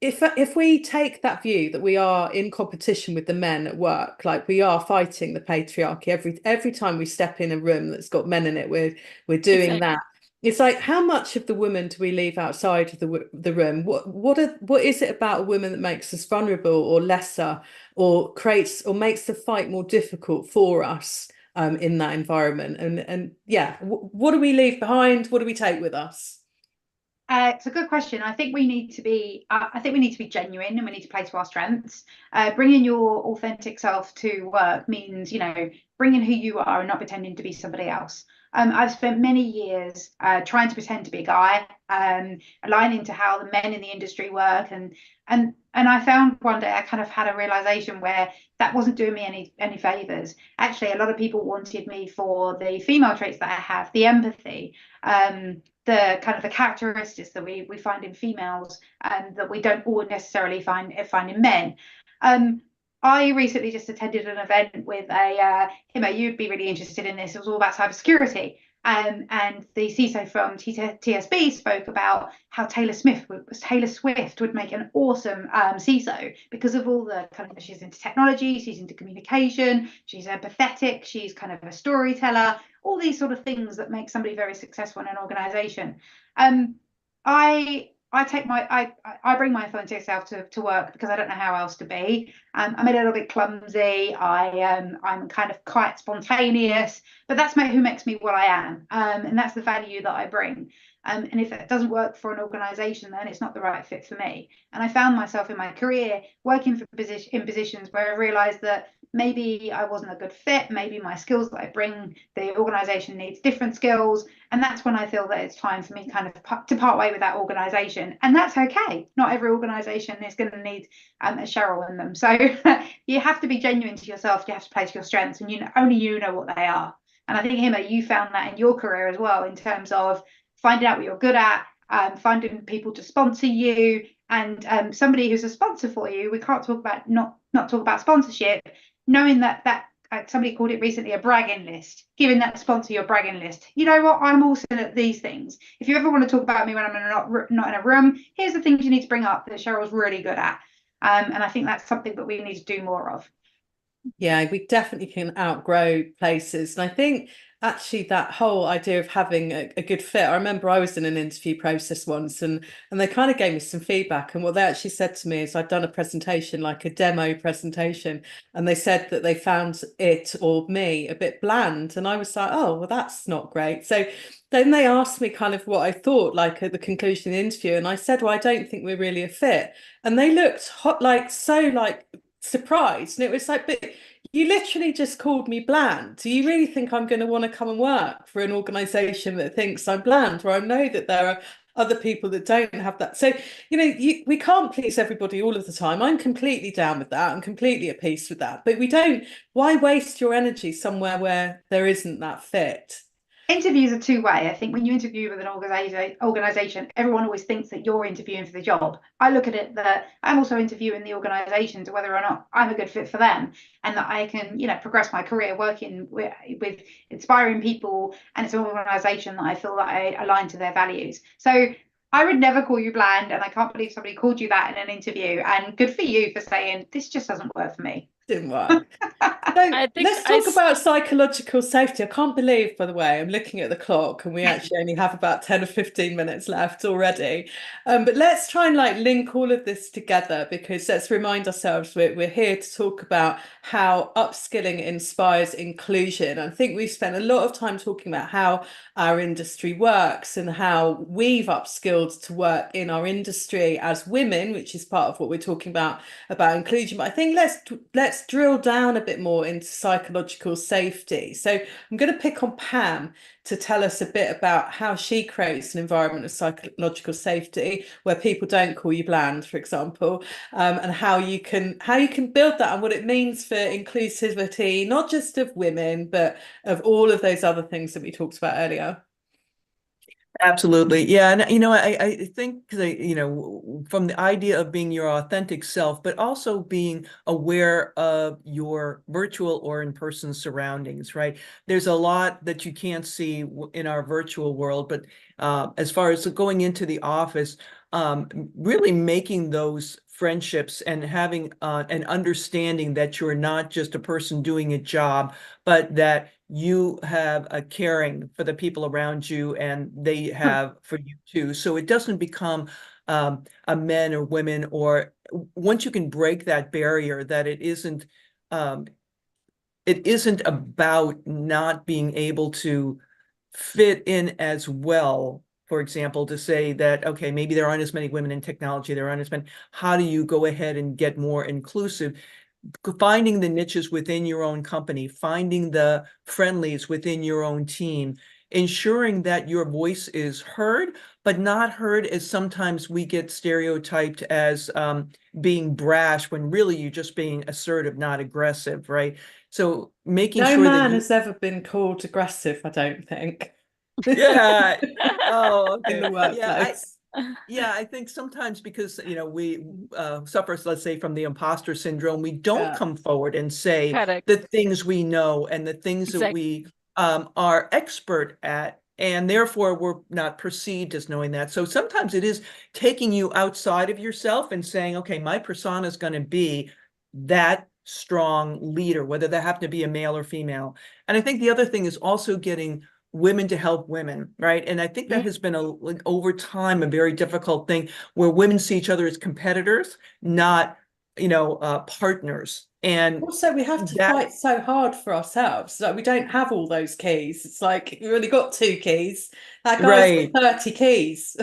if we take that view that we are in competition with the men at work, like we are fighting the patriarchy every time we step in a room that's got men in it, we're doing exactly. that. It's like, how much of the woman do we leave outside of the room? What is it about a woman that makes us vulnerable or lesser, or creates or makes the fight more difficult for us in that environment? And yeah, what do we leave behind? What do we take with us? It's a good question. I think we need to be. I think we need to be genuine, and we need to play to our strengths. Bringing your authentic self to work means, bringing who you are and not pretending to be somebody else. I've spent many years trying to pretend to be a guy, aligning to how the men in the industry work, and I found one day I kind of had a realization where that wasn't doing me any favors. Actually, a lot of people wanted me for the female traits that I have, the empathy, the kind of the characteristics that we find in females and that we don't all necessarily find in men. I recently just attended an event with Himo, you'd be really interested in this. It was all about cybersecurity. And the CISO from TSB spoke about how Taylor Swift would make an awesome CISO because of all the kind of, she's into technology, she's into communication, she's empathetic, she's kind of a storyteller, all these sort of things that make somebody very successful in an organization. I I bring my authentic self to work because I don't know how else to be. I'm a little bit clumsy. I'm kind of quite spontaneous, but that's who makes me what I am, and that's the value that I bring. And if it doesn't work for an organization, then it's not the right fit for me. And I found myself in my career working in positions where I realized that maybe I wasn't a good fit, maybe my skills that I bring, the organization needs different skills. And that's when I feel that it's time for me kind of to part way with that organization. And that's okay. Not every organization is going to need a Cheryl in them. So you have to be genuine to yourself. You have to play to your strengths, and only you know what they are. And I think, Hima, you found that in your career as well, in terms of finding out what you're good at, finding people to sponsor you, and somebody who's a sponsor for you. We can't talk about not talk about sponsorship, knowing that somebody called it recently a bragging list, giving that sponsor your bragging list. You know what? I'm also at these things. If you ever want to talk about me when I'm not in a room, here's the things you need to bring up that Cheryl's really good at. And I think that's something that we need to do more of. Yeah, we definitely can outgrow places. And I think actually that whole idea of having a good fit, I remember I was in an interview process once, and they kind of gave me some feedback. And what they actually said to me is I'd done a presentation, like a demo presentation, and they said that they found it or me a bit bland. And I was like, oh, well, that's not great. So then they asked me kind of what I thought, like at the conclusion of the interview. And I said, well, I don't think we're really a fit. And they looked hot, like surprised, and it was like, but you literally just called me bland. Do you really think I'm going to want to come and work for an organization that thinks I'm bland, or I know that there are other people that don't have that? So we can't please everybody all of the time. I'm completely down with that. I'm completely at peace with that, but why waste your energy somewhere where there isn't that fit? Interviews are two-way. I think when you interview with an organization, everyone always thinks that you're interviewing for the job. I look at it that I'm also interviewing the organization to whether or not I'm a good fit for them, and that I can, progress my career working with inspiring people, and it's an organization that I feel that I align to their values. So I would never call you bland, and I can't believe somebody called you that in an interview. And good for you for saying this just doesn't work for me. Didn't work. So let's talk about psychological safety. I can't believe, by the way, I'm looking at the clock and we actually only have about 10 or 15 minutes left already. But let's try and link all of this together, because let's remind ourselves we're here to talk about how upskilling inspires inclusion. I think we've spent a lot of time talking about how our industry works and how we've upskilled to work in our industry as women, which is part of what we're talking about inclusion. But I think let's drill down a bit more into psychological safety. So I'm going to pick on Pam to tell us a bit about how she creates an environment of psychological safety where people don't call you bland, for example, and how you can build that and what it means for inclusivity, not just of women, but of all of those other things that we talked about earlier. Absolutely. Yeah. And, I think, from the idea of being your authentic self, but also being aware of your virtual or in-person surroundings, right? There's a lot that you can't see in our virtual world, but as far as going into the office, really making those friendships and having an understanding that you're not just a person doing a job, but that you have a caring for the people around you and they have for you too. So it doesn't become a men or women, or once you can break that barrier, that it isn't about not being able to fit in as well. For example, to say that, okay, maybe there aren't as many women in technology, there aren't as many. How do you go ahead and get more inclusive? Finding the niches within your own company, finding the friendlies within your own team, ensuring that your voice is heard, but not heard as sometimes we get stereotyped as being brash, when really you're just being assertive, not aggressive, right? So making sure that no man has ever been called aggressive, I don't think. Yeah. Oh, okay. In the workplace. Yeah, I think sometimes because, we suffer, let's say, from the imposter syndrome, we don't come forward and say the things we know and the things that we are expert at, and therefore we're not perceived as knowing that. So sometimes it is taking you outside of yourself and saying, okay, my persona is going to be that strong leader, whether that happen to be a male or female. And I think the other thing is also getting women to help women, right? And I think that Mm. has been over time a very difficult thing where women see each other as competitors, not partners. And Also, we have to that fight so hard for ourselves. Like, we don't have all those keys. It's like we've only got 2 keys. That guy's right. got 30 keys.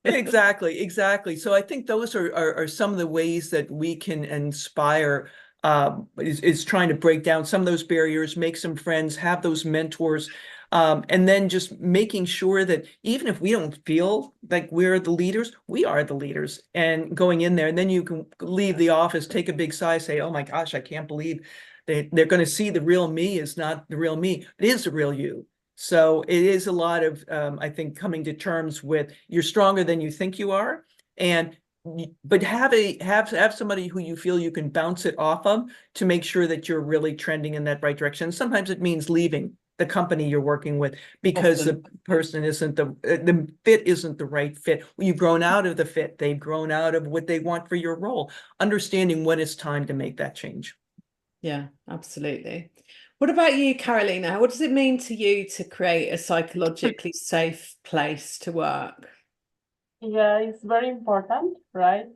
Exactly. So I think those are some of the ways that we can inspire, is trying to break down some of those barriers, make some friends, have those mentors, and then just making sure that even if we don't feel like we're the leaders, we are the leaders, and going in there, and then you can leave the office, take a big sigh, say, oh my gosh, I can't believe they're going to see the real me is not the real me. It is the real you. So it is a lot of, I think, coming to terms with you're stronger than you think you are, but have somebody who you feel you can bounce it off of to make sure that you're really trending in that right direction. Sometimes it means leaving the company you're working with because Often. the person isn't the fit isn't the right fit. You've grown out of the fit. They've grown out of what they want for your role. Understanding when it's time to make that change. Yeah, absolutely. What about you, Carolina? What does it mean to you to create a psychologically safe place to work? Yeah, it's very important, right?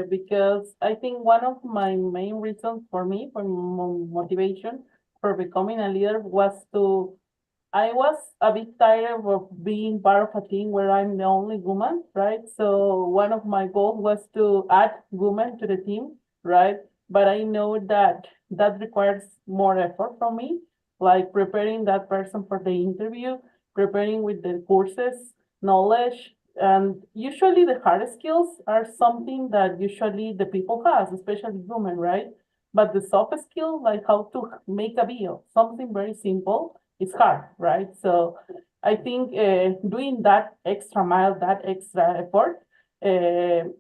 Because I think one of my main reasons for me, for motivation for becoming a leader was I was a bit tired of being part of a team where I'm the only woman, right? So one of my goals was to add women to the team, right? But I know that that requires more effort from me, like preparing that person for the interview, preparing with the courses, knowledge, and usually the hard skills are something that usually the people has, especially women, right? But the soft skill, like how to make a video, something very simple, it's hard, right? So I think doing that extra mile, that extra effort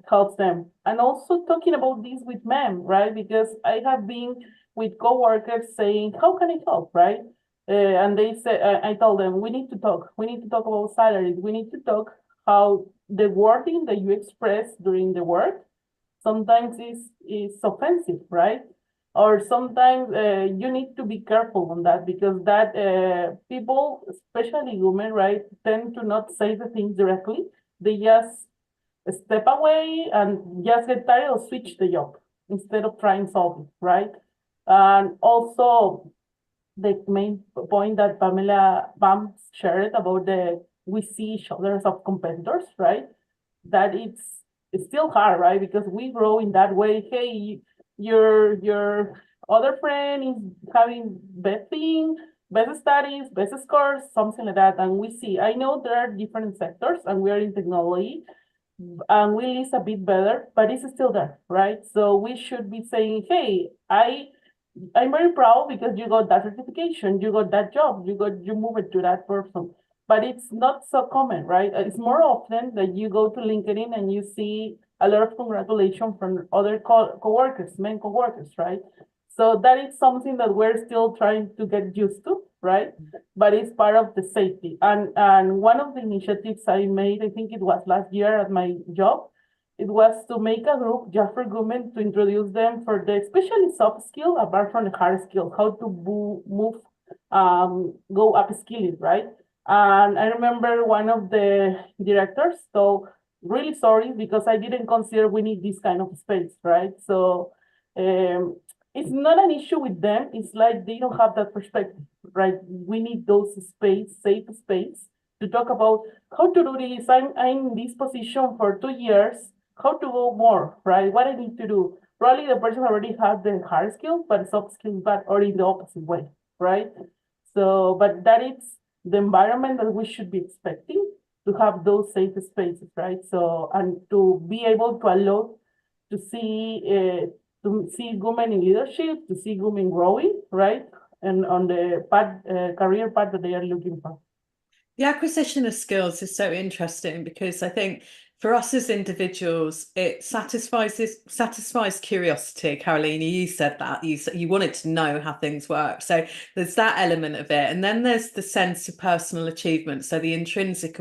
helps them. And also talking about this with men, right? Because I have been with coworkers saying, how can I help, right? And they say, I told them, we need to talk. We need to talk about salaries. We need to talk how the wording that you express during the work sometimes is offensive, right? Or sometimes you need to be careful on that because that people, especially women, right, tend to not say the things directly. They just step away and just get tired or switch the job instead of trying solve it, right? And also the main point that Pamela Bam shared about we see each other as of competitors, right? That it's still hard, right? Because we grow in that way. Hey, your other friend is having best thing, best studies, best scores, something like that. And we see, I know there are different sectors and we are in technology and we list a bit better, but it's still there, right? So we should be saying, hey, I'm very proud because you got that certification, you got that job, you move it to that person. But it's not so common, right? It's more often that you go to LinkedIn and you see a lot of congratulations from other coworkers, men coworkers, right? So that is something that we're still trying to get used to, right? But it's part of the safety. And one of the initiatives I made, I think it was last year at my job, it was to make a group just for women to introduce them for the especially soft skill apart from the hard skill, how to move, go upskilling, right? And I remember one of the directors told, really sorry because I didn't consider we need this kind of space, right? So it's not an issue with them. It's like they don't have that perspective, right? We need those safe space to talk about how to do this. I'm in this position for 2 years. How to go more, right? What I need to do. Probably the person already has the hard skill, but soft skills, but or in the opposite way, right? So, but that is the environment that we should be expecting to have those safe spaces, right? So, and to be able to allow to see women in leadership, to see women growing, right? And on the career path that they are looking for. The acquisition of skills is so interesting because I think for us as individuals, it satisfies curiosity. Carolina, you said that you wanted to know how things work. So there's that element of it. And then there's the sense of personal achievement. So the intrinsic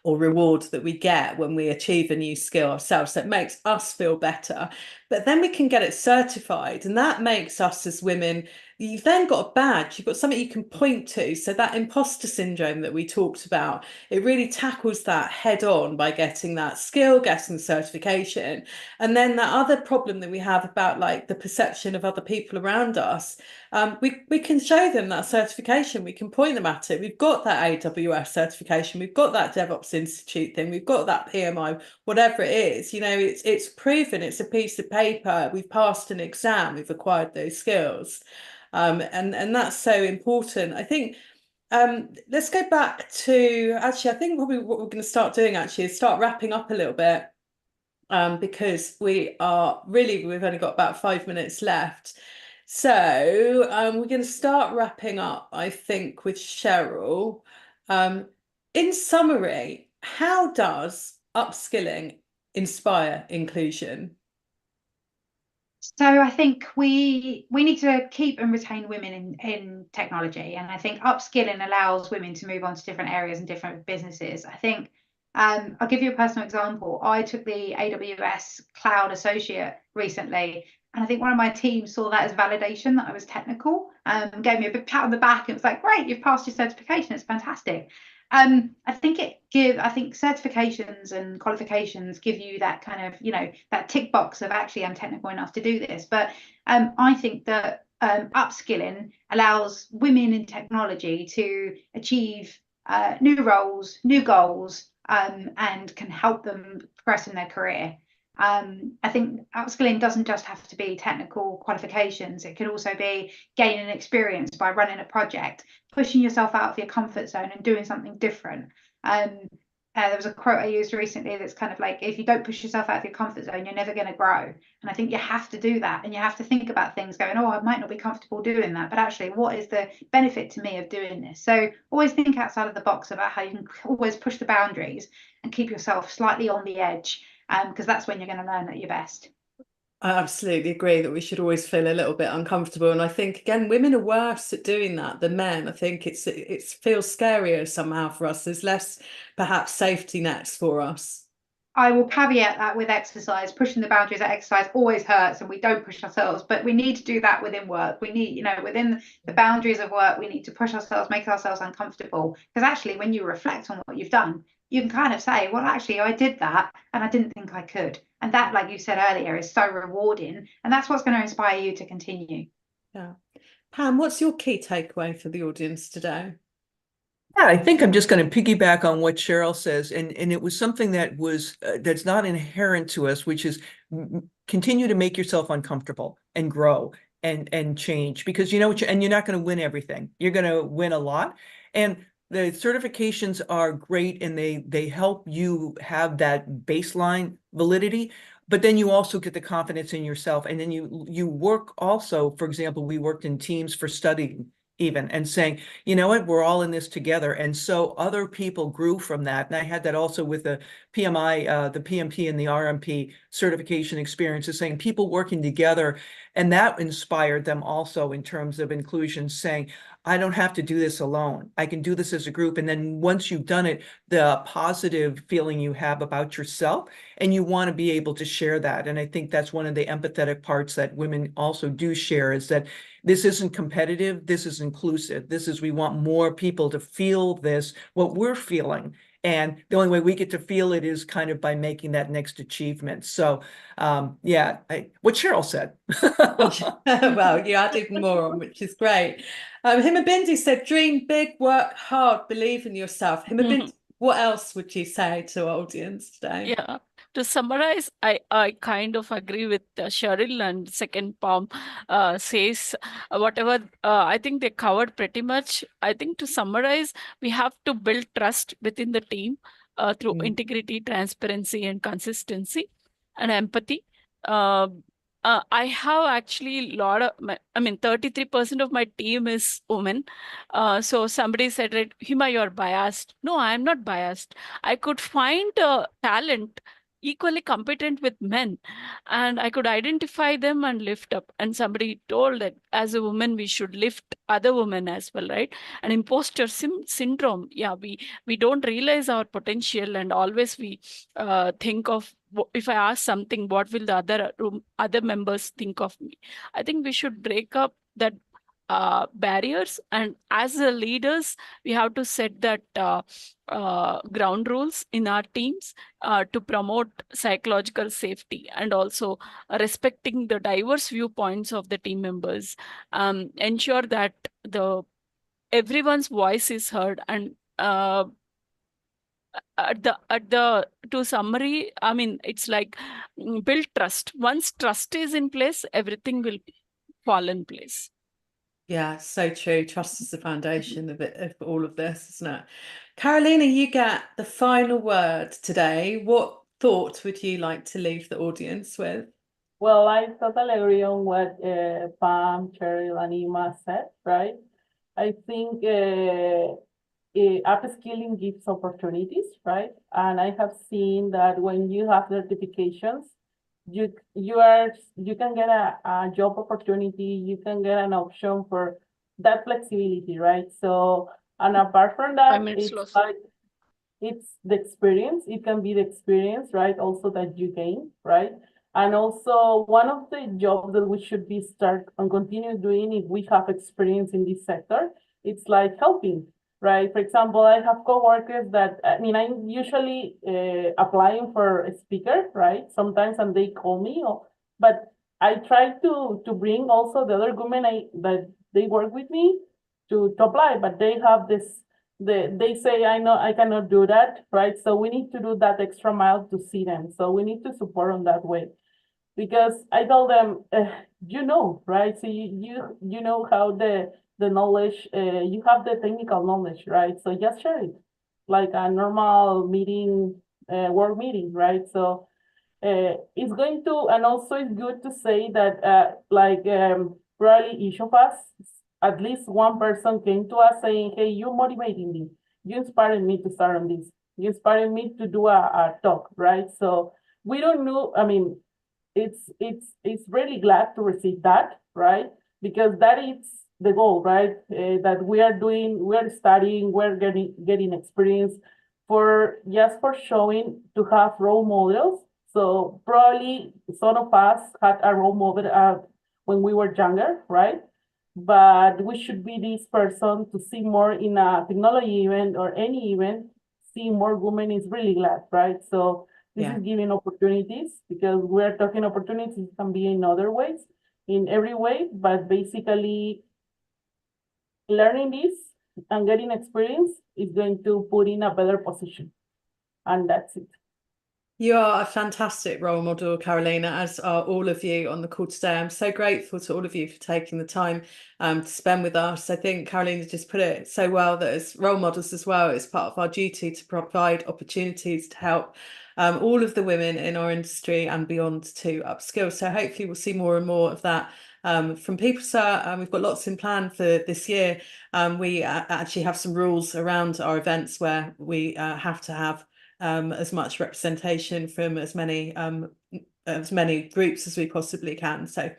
or reward that we get when we achieve a new skill ourselves. So it makes us feel better. But then we can get it certified, and that makes us as women, you've then got a badge, you've got something you can point to. So that imposter syndrome that we talked about, it really tackles that head on by getting that skill, getting the certification. And then that other problem that we have about like the perception of other people around us, we can show them that certification, we can point them at it. We've got that AWS certification, we've got that DevOps Institute thing, we've got that PMI, whatever it is, you know, it's proven, it's a piece of paper, we've passed an exam, we've acquired those skills. And that's so important. I think let's go back to, actually, I think probably what we're going to start doing actually is start wrapping up a little bit, because we've only got about 5 minutes left. So we're going to start wrapping up, I think, with Cheryl. In summary, how does upskilling inspire inclusion? So I think we need to keep and retain women in technology, and I think upskilling allows women to move on to different areas and different businesses. I think I'll give you a personal example. I took the AWS Cloud Associate recently, and I think one of my team saw that as validation that I was technical, gave me a big pat on the back. It was like, great, you've passed your certification. It's fantastic. I think certifications and qualifications give you that kind of, you know, that tick box of actually I'm technical enough to do this. But I think that upskilling allows women in technology to achieve new roles, new goals, and can help them progress in their career. I think upskilling doesn't just have to be technical qualifications. It can also be gaining experience by running a project, pushing yourself out of your comfort zone and doing something different. There was a quote I used recently that's kind of like, if you don't push yourself out of your comfort zone, you're never going to grow. And I think you have to do that, and you have to think about things going, oh, I might not be comfortable doing that, but actually, what is the benefit to me of doing this? So always think outside of the box about how you can always push the boundaries and keep yourself slightly on the edge, because that's when you're going to learn at your best. I absolutely agree that we should always feel a little bit uncomfortable. And I think, again, women are worse at doing that than men. I think it feels scarier somehow for us. There's less, perhaps, safety nets for us. I will caveat that with exercise. Pushing the boundaries at exercise always hurts, and we don't push ourselves, but we need to do that within work. We need, you know, within the boundaries of work, we need to push ourselves, make ourselves uncomfortable. Because actually, when you reflect on what you've done, you can kind of say, well, actually, I did that and I didn't think I could. And that, like you said earlier, is so rewarding. And that's what's going to inspire you to continue. Yeah. Pam, what's your key takeaway for the audience today? Yeah, I think I'm just going to piggyback on what Cheryl says, and it was something that was that's not inherent to us, which is continue to make yourself uncomfortable and grow and change, because you know what, and you're not going to win everything. You're going to win a lot, and the certifications are great, and they help you have that baseline validity. But then you also get the confidence in yourself, and then you work also. For example, we worked in teams for studying even, and saying, you know what, we're all in this together. And so other people grew from that. And I had that also with the PMI, the PMP and the RMP certification experiences, saying people working together. And that inspired them also in terms of inclusion, saying, I don't have to do this alone. I can do this as a group. And then once you've done it, the positive feeling you have about yourself, and you want to be able to share that. And I think that's one of the empathetic parts that women also do share, is that this isn't competitive. This is inclusive. This is, we want more people to feel this, what we're feeling. And the only way we get to feel it is kind of by making that next achievement. So yeah, what Cheryl said. Well, you added more on, which is great. Himabindi said, dream big, work hard, believe in yourself. Himabindi, what else would you say to our audience today? Yeah, to summarize, I kind of agree with Cheryl, and second Palm says whatever I think they covered pretty much. I think to summarize, we have to build trust within the team through integrity, transparency, and consistency, and empathy. I have actually a lot of, 33% of my team is women. So somebody said, right, Hima, you're biased. No, I'm not biased. I could find talent equally competent with men, and I could identify them and lift up. And somebody told that as a woman we should lift other women as well, right? And imposter syndrome, yeah, we don't realize our potential, and always we think of, if I ask something, what will the other members think of me? I think we should break up that barriers, and as the leaders we have to set that ground rules in our teams to promote psychological safety, and also respecting the diverse viewpoints of the team members, ensure that the everyone's voice is heard, and at the to summary, I mean, it's like, build trust. Once trust is in place, everything will fall in place. Yeah, so true. Trust is the foundation of it, of all of this, isn't it? Carolina, you get the final word today. What thought would you like to leave the audience with? Well, I totally agree on what Pam, Cheryl, and Ima said, right? I think upskilling gives opportunities, right? And I have seen that when you have certifications, you can get a job opportunity, you can get an option for that flexibility, right? So, and apart from that, 5 minutes it's lost. like it's the experience. It can be the experience, right? Also that you gain, right? And also one of the jobs that we should be start and continue doing if we have experience in this sector, it's like helping, right? For example, I have coworkers that, I mean, I'm usually applying for a speaker, right? Sometimes, and they call me, but I try to bring also the other women that they work with me to apply, but they have this they say, I know I cannot do that, right? So we need to do that extra mile to see them. So we need to support them that way. Because I told them, right? So you know how the knowledge, you have the technical knowledge, right? So just share it like a normal meeting, work meeting, right? So it's going to, and also it's good to say that probably each of us, at least one person came to us saying, hey, you motivating me. You inspired me to start on this. You inspired me to do a talk, right? So we don't know, I mean, it's really glad to receive that, right? Because that is the goal, right? That we're studying, we're getting experience for showing to have role models. So probably some of us had a role model when we were younger, right? But we should be this person to see more in a technology event or any event, see more women is really glad, right? So this Yeah. is giving opportunities because we're talking opportunities can be in other ways, in every way, but basically learning this and getting experience is going to put in a better position. And that's it. You are a fantastic role model, Carolina, as are all of you on the call today. I'm so grateful to all of you for taking the time to spend with us. I think Carolina just put it so well that as role models as well, it's part of our duty to provide opportunities to help all of the women in our industry and beyond to upskill. So hopefully we'll see more and more of that from PeopleSir. We've got lots in plan for this year. We actually have some rules around our events where we have to have as much representation from as many groups as we possibly can. So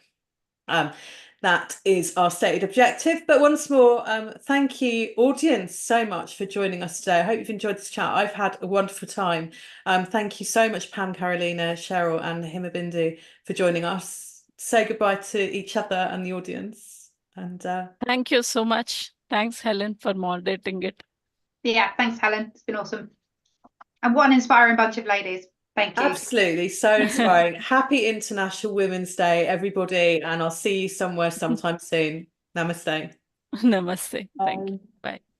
that is our stated objective. But once more, thank you, audience, so much for joining us today. I hope you've enjoyed this chat. I've had a wonderful time. Thank you so much, Pam, Carolina, Cheryl, and Himabindu for joining us. Say goodbye to each other and the audience. And Thank you so much. Thanks, Helen, for moderating it. Yeah, thanks, Helen. It's been awesome. And what an inspiring bunch of ladies. Thank you. Absolutely, so inspiring. Happy International Women's Day, everybody, and I'll see you somewhere sometime soon. Namaste. Namaste. Thank you. Bye.